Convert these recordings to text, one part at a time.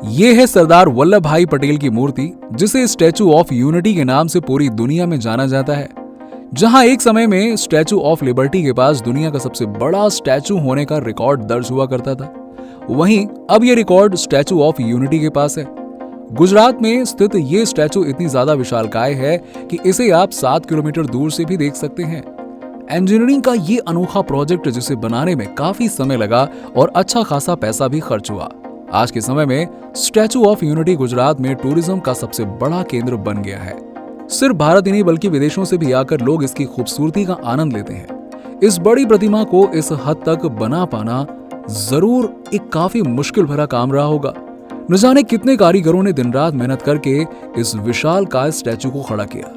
ये है सरदार वल्लभ भाई पटेल की मूर्ति, जिसे स्टैचू ऑफ यूनिटी के नाम से पूरी दुनिया में जाना जाता है। जहां एक समय में स्टैचू ऑफ लिबर्टी के पास दुनिया का सबसे बड़ा स्टैचू होने का रिकॉर्ड दर्ज हुआ करता था, वहीं अब ये रिकॉर्ड स्टैचू ऑफ यूनिटी के पास है। गुजरात में स्थित ये स्टैचू इतनी ज्यादा विशालकाय है कि इसे आप 7 किलोमीटर दूर से भी देख सकते हैं। इंजीनियरिंग का ये अनोखा प्रोजेक्ट, जिसे बनाने में काफी समय लगा और अच्छा खासा पैसा भी खर्च हुआ, आज के समय में स्टैचू ऑफ यूनिटी गुजरात में टूरिज्म का सबसे बड़ा केंद्र बन गया है। सिर्फ भारत ही नहीं बल्कि विदेशों से भी आकर लोग इसकी खूबसूरती का आनंद लेते हैं। इस बड़ी प्रतिमा को इस हद तक बना पाना जरूर एक काफी मुश्किल भरा काम रहा होगा। न जाने कितने कारीगरों ने दिन रात मेहनत करके इस विशालकाय स्टैचू को खड़ा किया।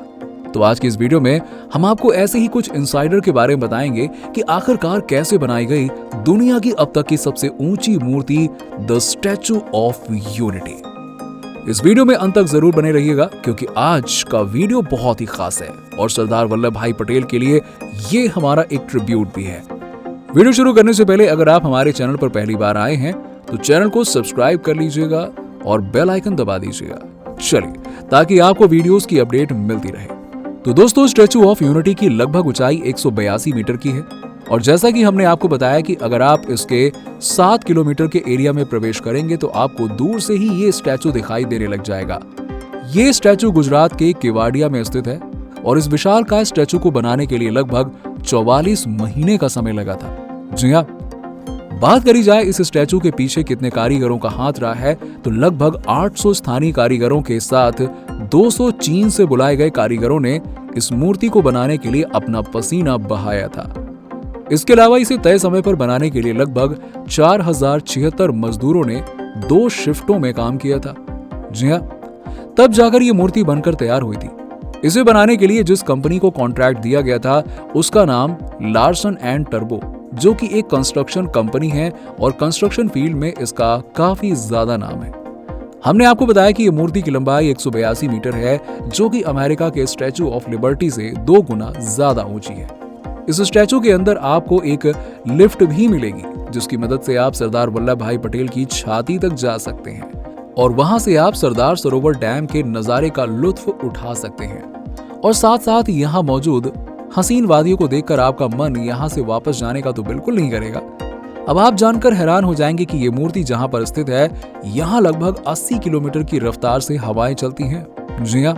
तो आज की इस वीडियो में हम आपको ऐसे ही कुछ इनसाइडर के बारे में बताएंगे कि आखिरकार कैसे बनाई गई दुनिया की अब तक की सबसे ऊंची मूर्ति द स्टैचू ऑफ यूनिटी। इस वीडियो में अंत तक जरूर बने रहिएगा, क्योंकि आज का वीडियो बहुत ही खास है और सरदार वल्लभ भाई पटेल के लिए ये हमारा एक ट्रिब्यूट भी है। वीडियो शुरू करने से पहले अगर आप हमारे चैनल पर पहली बार आए हैं तो चैनल को सब्सक्राइब कर लीजिएगा और बेल आइकन दबा दीजिएगा, चलिए, ताकि आपको वीडियोस की अपडेट मिलती रहे। तो दोस्तों, स्टैचू ऑफ यूनिटी की लगभग ऊंचाई 182 मीटर की है और जैसा कि हमने आपको बताया कि अगर आप इसके 7 किलोमीटर के एरिया में प्रवेश करेंगे तो आपको दूर से ही ये स्टैचू दिखाई देने लग जाएगा। ये स्टैचू गुजरात के केवाडिया में स्थित है और इस विशालकाय स्टैचू को बनाने के लिए लगभग 44 महीने का समय लगा था। जी हाँ, बात करी जाए इस स्टैचू के पीछे कितने कारीगरों का हाथ रहा है तो लगभग 800 स्थानीय कारीगरों के साथ 200 चीन से बुलाए गए कारीगरों ने इस मूर्ति को बनाने के लिए अपना पसीना बहाया था। इसके अलावा इसे तय समय पर बनाने के लिए लगभग 4076 मजदूरों ने 2 शिफ्टों में काम किया था। जी हाँ, तब जाकर ये मूर्ति बनकर तैयार हुई थी। इसे बनाने के लिए जिस कंपनी को कॉन्ट्रैक्ट दिया गया था उसका नाम लार्सन एंड टर्बो, जो कि एक कंस्ट्रक्शन कंपनी है और कंस्ट्रक्शन फील्ड में इसका काफी ज्यादा नाम है। हमने आपको बताया कि यह मूर्ति की लंबाई 182 मीटर है, जो कि अमेरिका के स्टैचू ऑफ लिबर्टी से 2 गुना ज्यादा ऊंची है। इस स्टैचू के अंदर आपको एक लिफ्ट भी मिलेगी, जिसकी मदद से आप सरदार वल्लभ भाई पटेल की छाती तक जा सकते हैं और वहां से आप सरदार सरोवर डैम के नजारे का लुत्फ उठा सकते हैं। और साथ साथ यहाँ मौजूद हसीन वादियों को देखकर आपका मन यहाँ से वापस जाने का तो बिल्कुल नहीं करेगा। अब आप जानकर हैरान हो जाएंगे कि ये मूर्ति जहाँ पर स्थित है, यहाँ लगभग 80 किलोमीटर की रफ्तार से हवाएं चलती हैं। जी हाँ,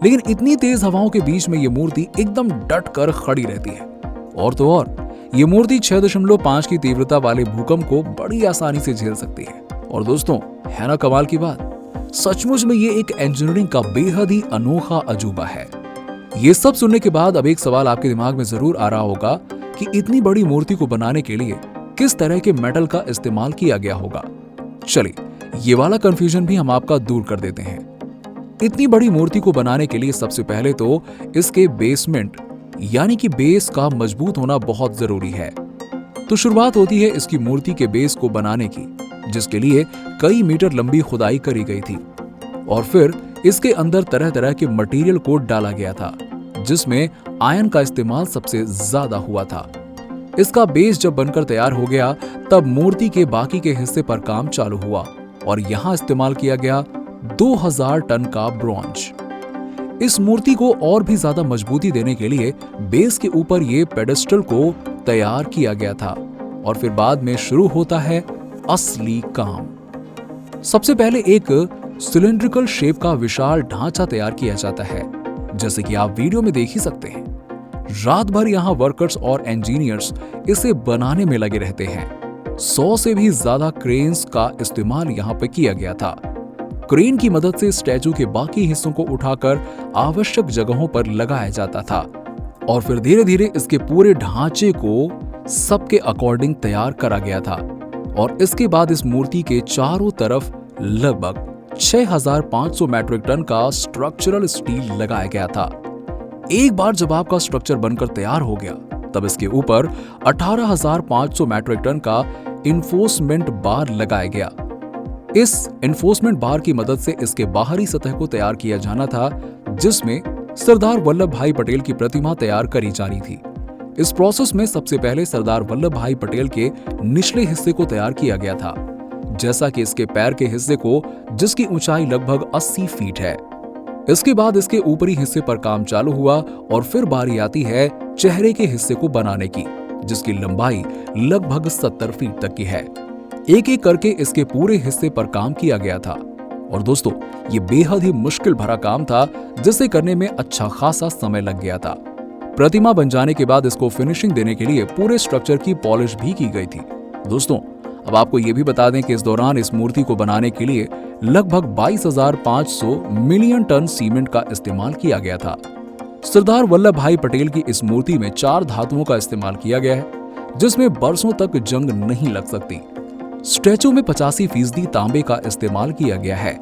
लेकिन इतनी तेज हवाओं के बीच में ये मूर्ति एकदम डट कर खड़ी रहती है। और तो और, ये मूर्ति 6.5 की तीव्रता वाले भूकंप को बड़ी आसानी से झेल सकती है। और दोस्तों, है ना कमाल की बात, सचमुच में ये एक इंजीनियरिंग का बेहद ही अनोखा अजूबा है। ये सब सुनने के बाद अब एक सवाल आपके दिमाग में जरूर आ रहा होगा कि इतनी बड़ी मूर्ति को बनाने के लिए किस तरह के मेटल का इस्तेमाल किया गया होगा। चलिए, ये वाला कंफ्यूजन भी हम आपका दूर कर देते हैं। इतनी बड़ी मूर्ति को बनाने के लिए सबसे पहले तो इसके बेसमेंट यानी कि बेस का मजबूत होना बहुत जरूरी है। तो शुरुआत होती है इसकी मूर्ति के बेस को बनाने की, जिसके लिए कई मीटर लंबी खुदाई करी गई थी और फिर इसके अंदर तरह तरह के मटेरियल को डाला गया था, जिसमें आयरन का इस्तेमाल सबसे ज्यादा हुआ था। इसका बेस जब बनकर तैयार हो गया तब मूर्ति के बाकी के हिस्से पर काम चालू हुआ और यहाँ इस्तेमाल किया गया 2000 टन का ब्रॉन्ज। इस मूर्ति को और भी ज्यादा मजबूती देने के लिए बेस के ऊपर ये पेडेस्टल को तैयार किया गया था और फिर बाद में शुरू होता है असली काम। सबसे पहले एक सिलिंड्रिकल शेप का विशाल ढांचा तैयार किया जाता है, जैसे कि आप वीडियो में देख ही सकते हैं। रात भर यहाँ वर्कर्स और इंजीनियर्स इसे बनाने में लगे रहते हैं। 100 से भी ज्यादा क्रेन्स का इस्तेमाल यहाँ पे किया गया था। क्रेन की मदद से स्टैचू के बाकी हिस्सों को उठाकर आवश्यक जगहों पर लगाया जाता था और फिर धीरे धीरे इसके पूरे ढांचे को सबके अकॉर्डिंग तैयार करा गया था और इसके बाद इस मूर्ति के चारों तरफ लगभग 6500 मैट्रिक टन का स्ट्रक्चरल स्टील लगाया गया था। एक बार जब आपका स्ट्रक्चर बनकर तैयार हो गया तब इसके ऊपर 18500 मैट्रिक टन का इन्फोर्समेंट बार लगाया गया। इस इन्फोर्समेंट बार की मदद से इसके बाहरी सतह को तैयार किया जाना था, जिसमें सरदार वल्लभ भाई पटेल की प्रतिमा तैयार करी जानी थी। इस प्रोसेस में सबसे पहले सरदार वल्लभ भाई पटेल के निचले हिस्से को तैयार किया गया था, जैसा कि इसके पैर के हिस्से को, जिसकी ऊंचाई लगभग 80 फीट है। इसके बाद इसके ऊपरी हिस्से पर काम चालू हुआ और फिर बारी आती है चेहरे के हिस्से को बनाने की, जिसकी लंबाई लगभग 70 फीट तक की है। एक एक करके इसके पूरे हिस्से पर काम किया गया था और दोस्तों ये बेहद ही मुश्किल भरा काम था, जिसे करने में अच्छा खासा समय लग गया था। प्रतिमा बन जाने के बाद इसको फिनिशिंग देने के लिए पूरे स्ट्रक्चर की पॉलिश भी की गई थी। दोस्तों अब आपको ये भी बता दें कि इस दौरान इस मूर्ति को बनाने के लिए लगभग 22,500 मिलियन टन सीमेंट का इस्तेमाल किया गया था। सरदार वल्लभ भाई पटेल की इस मूर्ति में 4 धातुओं का इस्तेमाल किया गया है, जिसमें बरसों तक जंग नहीं लग सकती। स्टैचू में 85% तांबे का इस्तेमाल किया गया है।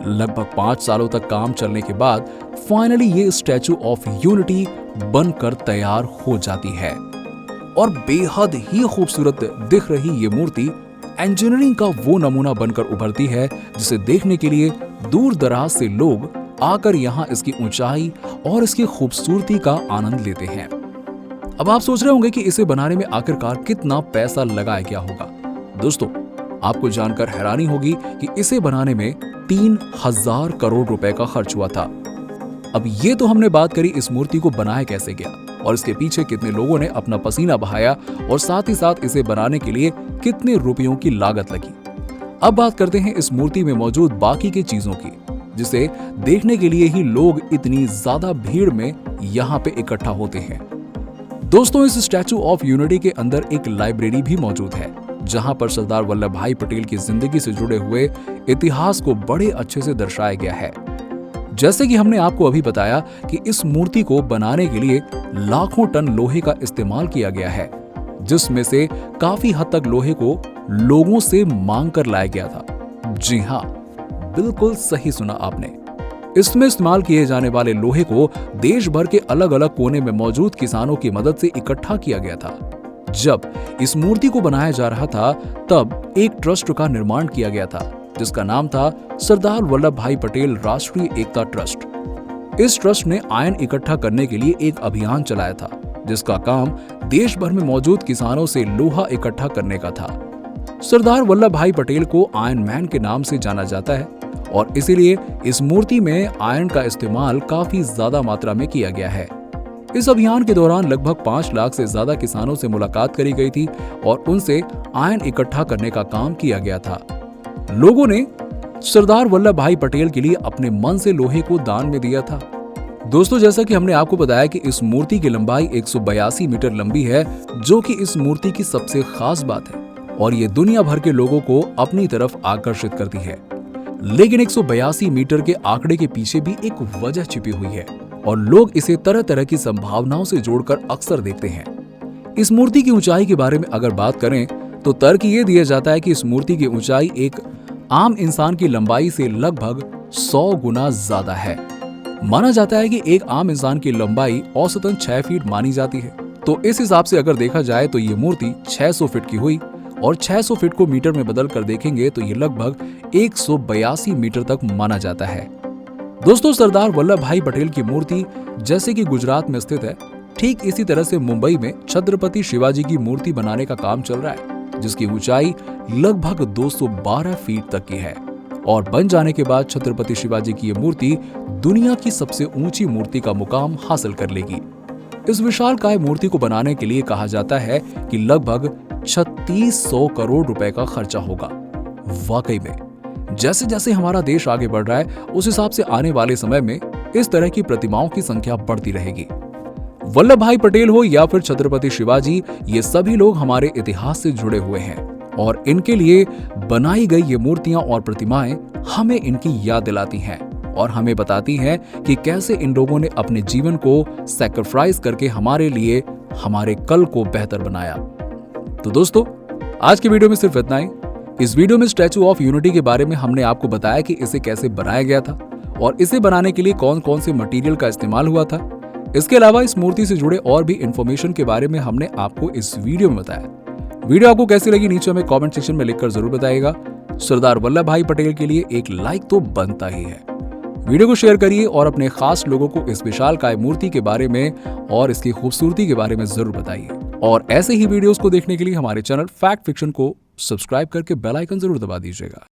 लगभग 5 सालों तक काम चलने के बाद फाइनली ये स्टैचू ऑफ यूनिटी बनकर तैयार हो जाती है और बेहद ही खूबसूरत दिख रही ये मूर्ति इंजीनियरिंग का वो नमूना बनकर उभरती है, जिसे देखने के लिए दूर दराज से लोग आकर यहाँ इसकी ऊंचाई और इसकी खूबसूरती का आनंद लेते हैं। अब आप सोच रहे होंगे कि इसे बनाने में आखिरकार कितना पैसा लगाया गया होगा। दोस्तों आपको जानकर हैरानी होगी कि इसे बनाने में 3,000 करोड़ रुपए का खर्च हुआ था। अब ये तो हमने बात करी इस मूर्ति को बनाया कैसे गया और इसके पीछे कितने लोगों ने अपना पसीना बहाया और साथ ही साथ इसे बनाने के लिए कितने रुपयों की लागत लगी। अब बात करते हैं इस मूर्ति में मौजूद बाकी की चीजों की, जिसे देखने के लिए ही लोग इतनी ज्यादा भीड़ में यहाँ पे इकट्ठा होते हैं। दोस्तों इस स्टैचू ऑफ यूनिटी के अंदर एक लाइब्रेरी भी मौजूद है, जहां पर सरदार वल्लभ भाई पटेल की जिंदगी से जुड़े हुए इतिहास को बड़े अच्छे से दर्शाया गया है। जैसे कि हमने आपको अभी बताया कि इस मूर्ति को बनाने के लिए लाखों टन लोहे का इस्तेमाल किया गया है, जिसमें से काफी हद तक लोहे को लोगों से मांग कर लाया गया था। जी हाँ, बिल्कुल सही सुना आपने। इसमें इस्तेमाल किए जाने वाले लोहे को देश भर के अलग अलग कोने में मौजूद किसानों की मदद से इकट्ठा किया गया था। जब इस मूर्ति को बनाया जा रहा था तब एक ट्रस्ट का निर्माण किया गया था, जिसका नाम था सरदार वल्लभ भाई पटेल राष्ट्रीय एकता ट्रस्ट। इस ट्रस्ट ने आयन इकट्ठा करने के लिए एक अभियान चलाया था, जिसका काम देश भर में मौजूद किसानों से लोहा इकट्ठा करने का था। सरदार वल्लभ भाई पटेल को आयरन मैन के नाम से जाना जाता है और इसीलिए इस मूर्ति में आयरन का इस्तेमाल काफी ज्यादा मात्रा में किया गया है। इस अभियान के दौरान लगभग 5 लाख से ज्यादा किसानों से मुलाकात करी गई थी और उनसे आयन इकट्ठा करने का काम किया गया था। लोगों ने सरदार वल्लभ भाई पटेल के लिए अपने मन से लोहे को दान में दिया था। दोस्तों जैसा कि हमने आपको बताया कि इस मूर्ति की लंबाई 182 मीटर लंबी है, जो कि इस मूर्ति की सबसे खास बात है और ये दुनिया भर के लोगों को अपनी तरफ आकर्षित करती है। लेकिन 182 मीटर के आंकड़े के पीछे भी एक वजह छिपी हुई है और लोग इसे तरह तरह की संभावनाओं से जोड़कर अक्सर देखते हैं। इस मूर्ति की ऊंचाई के बारे में अगर बात करें तो तर्क ये दिया जाता है कि इस मूर्ति की ऊंचाई एक आम इंसान की लंबाई से लगभग 100 गुना ज्यादा है। माना जाता है कि एक आम इंसान की लंबाई औसतन 6 फीट मानी जाती है, तो इस हिसाब से अगर देखा जाए तो ये मूर्ति 600 फीट की हुई और 600 फीट को मीटर में बदल कर देखेंगे तो ये लगभग 182 मीटर तक माना जाता है। दोस्तों सरदार वल्लभ भाई पटेल की मूर्ति जैसे कि गुजरात में स्थित है, ठीक इसी तरह से मुंबई में छत्रपति शिवाजी की मूर्ति बनाने का काम चल रहा है, जिसकी ऊंचाई लगभग 212 फीट तक की है और बन जाने के बाद छत्रपति शिवाजी की ये मूर्ति दुनिया की सबसे ऊंची मूर्ति का मुकाम हासिल कर लेगी। इस विशालकाय मूर्ति को बनाने के लिए कहा जाता है कि लगभग 3600 करोड़ रुपए का खर्चा होगा। वाकई में जैसे जैसे हमारा देश आगे बढ़ रहा है उस हिसाब से आने वाले समय में इस तरह की प्रतिमाओं की संख्या बढ़ती रहेगी। वल्लभ भाई पटेल हो या फिर छत्रपति शिवाजी, ये सभी लोग हमारे इतिहास से जुड़े हुए हैं और इनके लिए बनाई गई ये मूर्तियां और प्रतिमाएं हमें इनकी याद दिलाती हैं और हमें बताती हैं कि कैसे इन लोगों ने अपने जीवन को सैक्रिफाइस करके हमारे लिए हमारे कल को बेहतर बनाया। तो दोस्तों आज की वीडियो में सिर्फ इतना ही। इस वीडियो में स्टैचू ऑफ यूनिटी के बारे में हमने आपको बताया कि इसे कैसे बनाया गया था और इसे बनाने के लिए कौन कौन से मटेरियल का इस्तेमाल हुआ था। इसके अलावा इस मूर्ति से जुड़े और भी इंफॉर्मेशन के बारे में हमने आपको इस वीडियो में बताया। वीडियो आपको कैसी लगी नीचे हमें कमेंट सेक्शन में लिखकर जरूर बताइएगा। सरदार वल्लभ भाई पटेल के लिए एक लाइक तो बनता ही है। वीडियो को शेयर करिए और अपने खास लोगों को इस विशालकाय मूर्ति के बारे में और इसकी खूबसूरती के बारे में जरूर बताइए। और ऐसे ही वीडियोस को देखने के लिए हमारे चैनल फैक्ट फिक्शन को सब्सक्राइब करके बेल आइकन जरूर दबा दीजिएगा।